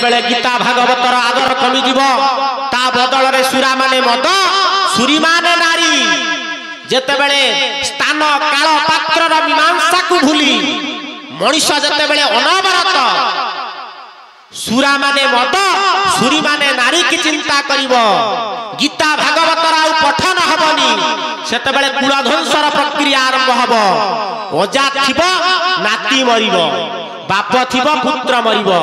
बेले गीता भागवतर आदर कमी जीव ता बदल रे सुरा माने मद सुरी माने नारी जेते बेले स्थान काल पात्र रा मीमांसा को भूली मनुष्य जेते बेले अनवरत सुरा माने मद सुरी माने नारी की चिंता करिवो गीता भागवतर आउ पठन हबनी सेते बेले कुलध्वंसर प्रक्रिया आरंभ हबो ओजा थिबो नाती मरिबो बाप थिबो पुत्र मरिबो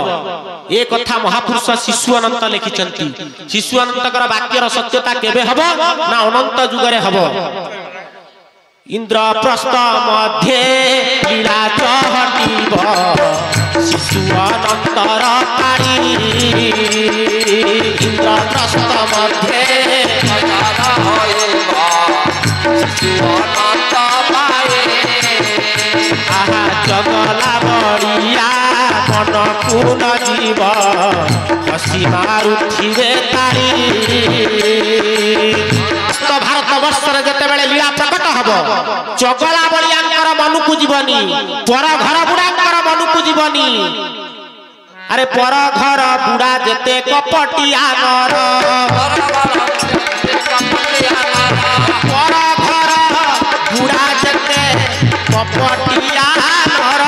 ए कथा महापुरुष शिशु अनंत लिखिचंती शिशु अनंतकर वाक्यर सत्यता केबे हबो ना अनंत जुगरे हबो इंद्रप्रस्थ मध्ये लीला चहटिब शिशु अनंतर पाणी इंद्रप्रस्थ मध्ये शिशु अनंत पाए आहा जगला बड़िया मन पूर्ण जीव हसी मारुथिबे तारी भारत वर्ष जेते बेले लीला प्रकट हबो चगला बड़ियांकर मन को जीवनी पर घर बुढ़ांकर मन को जीवनी अरे पर घर बुढ़ा जेते कपटिया नर पर घर बुढ़ा जेते कपटिया नर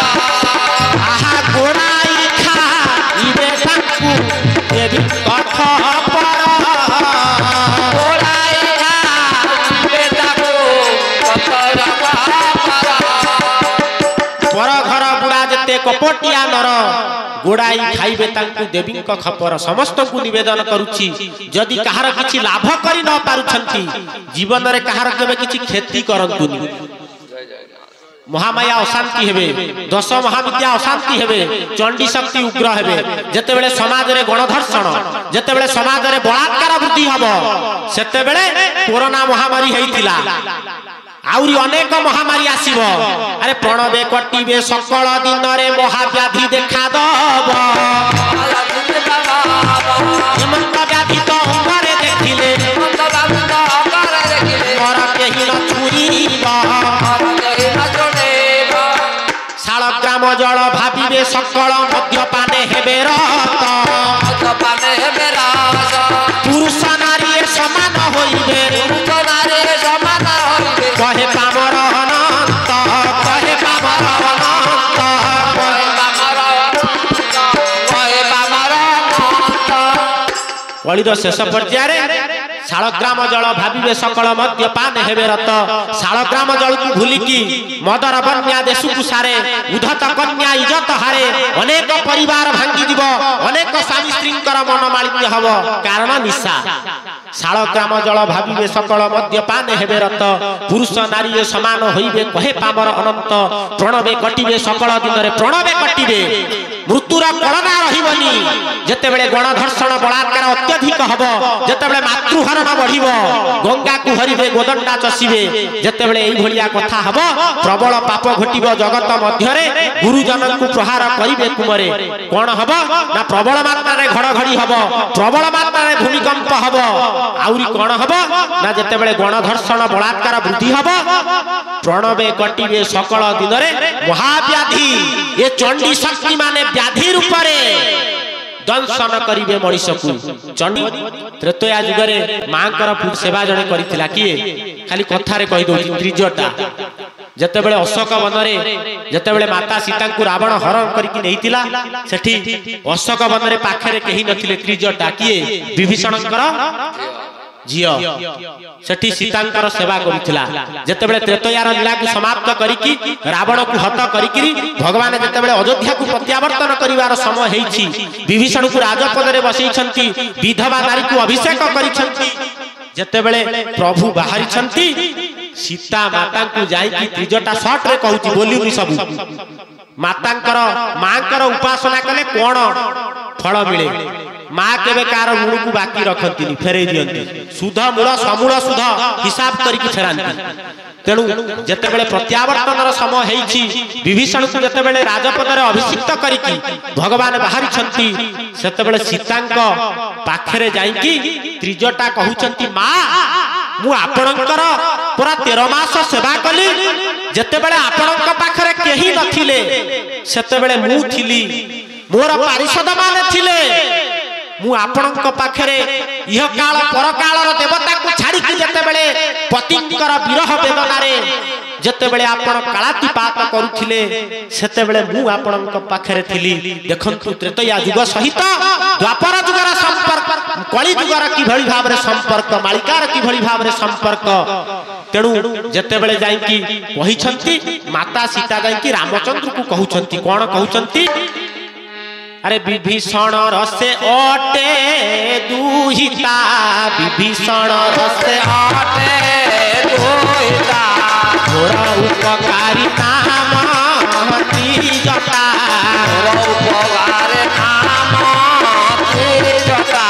आहा गोराई खाइबे ताकू देवी कथ पर गोराई खाइबे ताकू पर घर बुढ़ा जेते कपटिया नर गोड़ाई खाइबे तांकू देवी खपर समस्त को निवेदन करुछि जदि कहार किछि लाभ करि न पारुछंती जीवन रे कहार केबे किछि खेती करंतुनी महामाया अशांति हेबे दश महाविद्या अशांति हेबे चंडी शक्ति उग्र हेबे जेते बेले समाज रे गणधर्षण जेते बेले समाज रे बलात्कार वृद्धि हबो सेते बेले कोरोना महामारी हेइतिला आउरी अनेक महामारी आसीबो अरे प्रणवे कटिबे सकल दिन रे महाव्याधि देखा दबो हेमंत व्याधि तो अंगरे देखिले मर केहि न छुरीबा शालग्राम जल भाविबे सकल मद्यपाने हेबे रत पुरुष नारी समान होइबे कहे पामर अनंत कहे पामर कलिर शेष पर्याय शालग्राम जल भाविबे सकल मद्यपान हेबे रत शालग्राम जल को भूलिकी मदर बन्या देशु सारे उद्धत कन्या इज्जत हारे अनेक परिवार भांगी जीव अनेक स्वामी स्त्रींकर मन मालिन्य हब कारण निशा शालग्राम जल भाविबे सकल मद्यपान हेबे रत पुरुष नारी समान होइबे कहे पामर अनंत प्रणवे कटिबे सकल दिन रे प्रणवे कटिबे मृत्युर कलना रहिबनी जेते बेले गणधर्षण बलात्कार अत्यधिक हब जेते बेले मातृहरण बढ़िबो गंगा को हरिबे गोदंडा चसीबे जेते बेले एई भलिया कथा हब प्रबल पाप घटिबो जगत मध्य रे गुरुजन को प्रहार करिबे कुमरे कोन हब ना प्रबल मात्रा रे घड़घड़ी हब प्रबल मात्रा रे भूमिकंप हब आउरी कोन हब ना जेते बेले गणधर्षण बलात्कार वृद्धि हब प्रणवे कटिबे सकल दिन रे महाव्याधि ये चंडी शक्ति माने व्याधि रूप रे दंशन करिबे मनीष को चंडी त्रेतया जुगरे मांकर सेवा जणे करिथिला किए खाली कथा रे कहि दोछि त्रिजटा जते बेले अशोक वन रे जते बेले माता सीता को रावण हरण करके नैतिला सेठी अशोक वन रे पाखरे केही नथिले त्रिजटा किए विभीषणकर झियो सेठी सीतांकर सेवा करिथिला जते बेले त्रेतयार लीला को समाप्त करिकी रावण को हत करिकी भगवान जते बेले अयोध्या को प्रत्यावर्तन करिवार समय हेछि विभीषण को राजपद रे बसैछंती विधवा नारी को अभिषेक करिछंती जते बेले प्रभु बाहरी छंती सीता माता को जाई की त्रिजटा शॉर्ट रे कहूची बोली सब मातांकर मांकर उपासना कले कोन फल मिले माँ केबे कार ऋण को बाकी रखती फेरे दियंती सुध मूल समूल सुध हिसाब करके फेरांती तेणु जेते बेले प्रत्यावर्तन समय हेछि विभीषण को जेते बेले राजपद रे अभिषिक्त करिकी भगवान बाहरी छंती सेते बेले सीतांक पाखरे जाईकी त्रिजटा कहउचंती माँ मु आपणकर पूरा 13 मास सेवा कली जेतेबेले आपणक पाखरे केही नथिले सेतेबेले मु थिली मोर पारिषद माने थिले मु आपणक पाखरे इह काल पर कालर देवता को छाड़ी कि जेतेबेले पतिंकर विरह वेदना रे जेतेबेले आपण कालातिपात करूथिले सेतेबेले मु आपणक पाखरे थिली। देखंतु त्रेतया युग सहित द्वापर युगर संपर्क कली युगर कि भली भाबरे संपर्क मालिकार कि भली भाबरे संपर्क तेणु जेतेबेले जाई कि कहिसंती माता सीता जाई कि रामचंद्र को कहउसंती कोन कहउसंती अरे विभीषण रसे अटे दुहिता विभीषण रसे अटे दुहिता मोर उपकारी नाम त्रिजटा मोर उपकारी नाम त्रिजटा।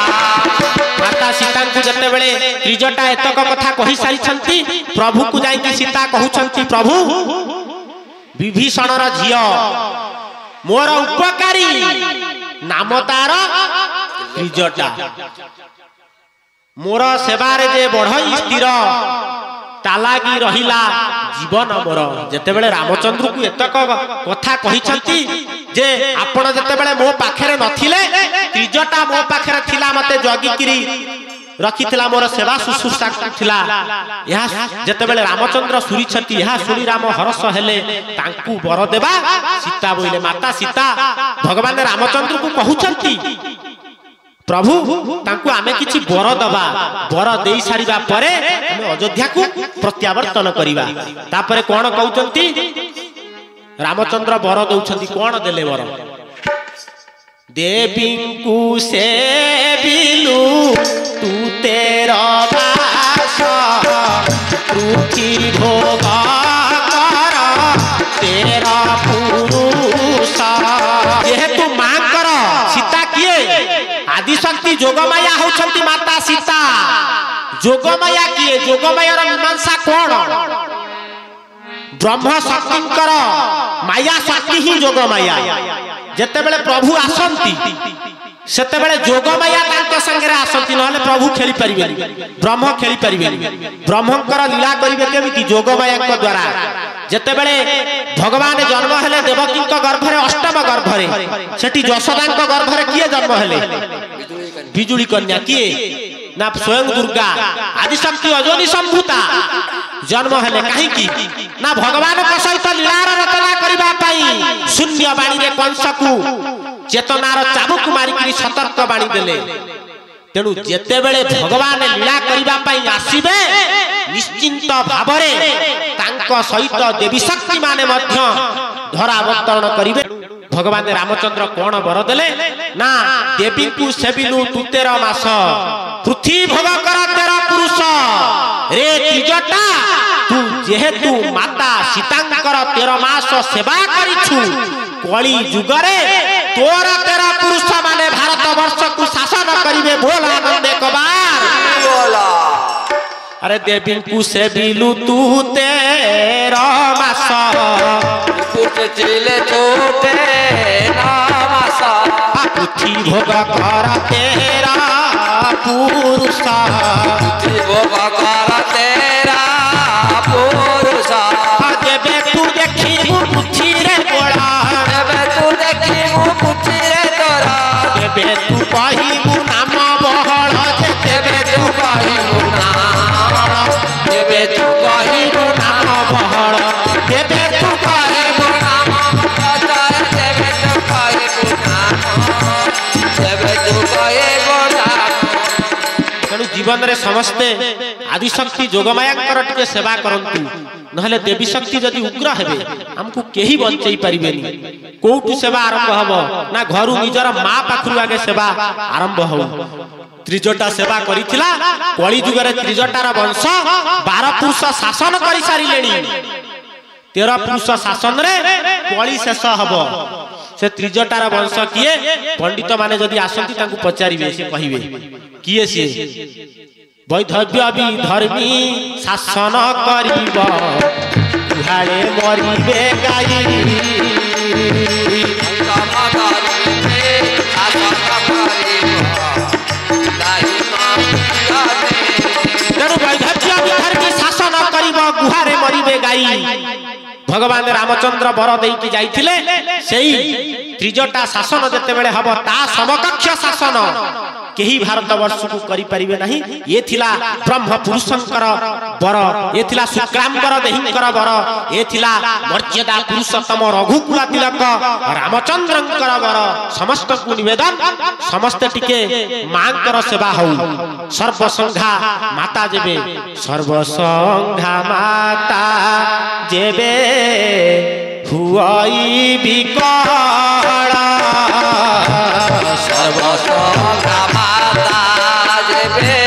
माता सीता को जेतेबेले त्रिजटा एतक कथा कहि सारिछंती प्रभु को जाई कि सीता कहउछंती प्रभु विभीषण र झियो मोर उपकारी नाम तार त्रिजटा मोर सेवारे जे बढ़ई स्थिर तालागी रहिला जीवन मोर। जेतेबेले रामचंद्र को एतक कथा कहिसंती जे आपण जेतेबेले मो पाखरे नथिले त्रिजटा मो पाखरे थिला मते जगिकिरी रखिथिला मोर सेवा शुश्रूषा करथिला यहा जेतेबेले रामचंद्र सुरिछती यहा सुनी राम हरस हेले तांकू वर देबा सीता बोइले माता सीता भगवान रामचंद्र को कहउछंती प्रभु तांकू आमे किछि वर दबा वर देई सारिबा परे हम अयोध्या को प्रत्यावर्तन करिबा। तापरे कोन कहउछंती रामचंद्र वर दउछंती कोन देले वर देवी को से बिलू तू तेरा वास पृथ्वी भोग कर तेरा पुरुष जेहेतु मां कर सीता किए आदिशक्ति जोगमाया होछंती माता सीता जोगमाया किए जोगमायार मीमांसा कोन ब्रह्म शक्तिंकर माया शक्ति ही जोगमाया। जेतेबेले प्रभु आसंती सेतेबेले जोगमाया तांको संगरे आसंती नहले प्रभु खेली परिबेनी ब्रह्म खेली परिबेनी ब्रह्मंकर लीला करिवे केमिति जोगमाया द्वारा। जेतेबेले भगवान जन्म हेले देवकींक गर्भरे अष्टम गर्भरे सेठी यशोदांक गर्भरे किए जन्म हेले बिजुली कन्या किए ना स्वयं दुर्गा आदिशक्ति अजोनी संभूता जन्म हेले काहे की ना भगवान को सहित लीलार रचना करिबा पई शून्य बाणी रे कंस को चेतनार चाबुक मारी करी सतर्क बाणी देले। तेणु जेतेबेले भगवान लीला करिबा पई आसीबे निश्चिंत भाबरे तांको सहित देवी शक्ति माने मध्य धरा अवतरण करिवे। भगवान रामचंद्र कोन वर देले ना देवी को सेबिलु तू 13 मास पृथ्वी भोग कर तेरा पुरुष रे त्रिजटा तू जेहेतु माता सीतांकर 13 मास सेवा करिछु कली जुगरे तोर 13 पुरुष माने भारत वर्ष को शासन करिवे बोल आनंद एक बार बोला। अरे देवी को सेबिलु तू 13 मास चिले तो 13 मास पृथ्वी भोग कर तेरा पुरुष पृथ्वी भोग कर तेरा पुरुष जेबे तू देखिबु पृथ्वी रे गोड़ा जेबे तू देखिबु पृथ्वी रे तोरा जेबे तू कहिबु नाम बहळ जेबे तू कहिबु नाम जेबे तू कहिबु नाम बहळ जेबे तू कहिबु नाम जेबे तू कहिबु नाम जेबे तू कहिबु तेणु जीवन रे समस्ते आदिशक्ति जोगमाया टिके सेवा करंतु नहले देवी शक्ति जदि उग्र हेबे हमकु केही बंचई परिबेनी कोउटु सेवा आरंभ हबो ना घरु निजर मां पाखरु आगे सेवा आरंभ हो। त्रिजटा सेवा करिथिला कली जुगरे त्रिजटार वंश 12 पुरुष शासन करि सारिलेनी 13 पुरुष शासन रे कली शेष हबो। से त्रिजटार वंश किए पंडित माने जदि आसंती तांकु पचारिबे से कहिबे किए से वैधव्य विधर्मी शासन करिब गुहाळे मरिबे गाई तेणु वैधव्य विधर्मी शासन करिब गुहाळे मरिबे गाई भगवान रामचंद्र बर देकी जाइथिले सेई त्रिजटा शासन जते बेले हबो ता समकक्ष शासन केही भारत वर्ष को करि परिबे नहीं। ये थिला ब्रह्म पुरुषंकर बर, ये थिला शुक्रांबर देहिंकर बर, ये थिला मर्यादा पुरुषोत्तम रघुकुल तिलक रामचंद्रंकर बर। समस्त को निवेदन समस्त टिके मांकर सेवा हौ। सर्वसंघा माता जेबे सर्वसंघा माता जेबे हुआई विकल सर्वसंघा माता जेबे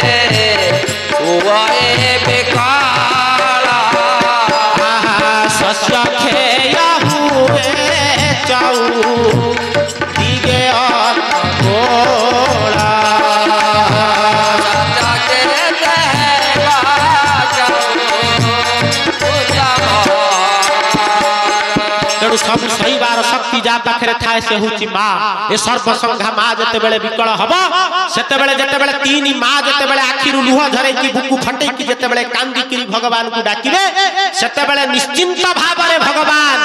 हुआई विकल शस्य खेय हुए चौ दिगे अनगोला सब सहीबार शक्ति जा पाखे थाए से होची माँ। ए सर्वसंघा माँ जते बेले विकल हबो सेते बेले जते बेले तीन माँ जते बेले आखिरु लुह झरे की बुकु फटे की जते बेले कांदी की भगवान को डाकिबे सेते बेले निश्चिंत भावरे भगवान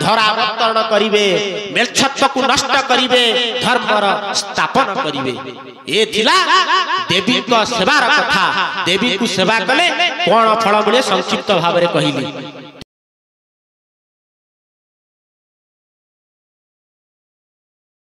धरावतरण करिवे, मेलछत्व को नष्ट करिवे, धर्मर स्थापन करिवे। ए थिला देवी को सेवार कथा। देवी को सेवा कले कोन फल मिले संक्षिप्त भावरे कहिली।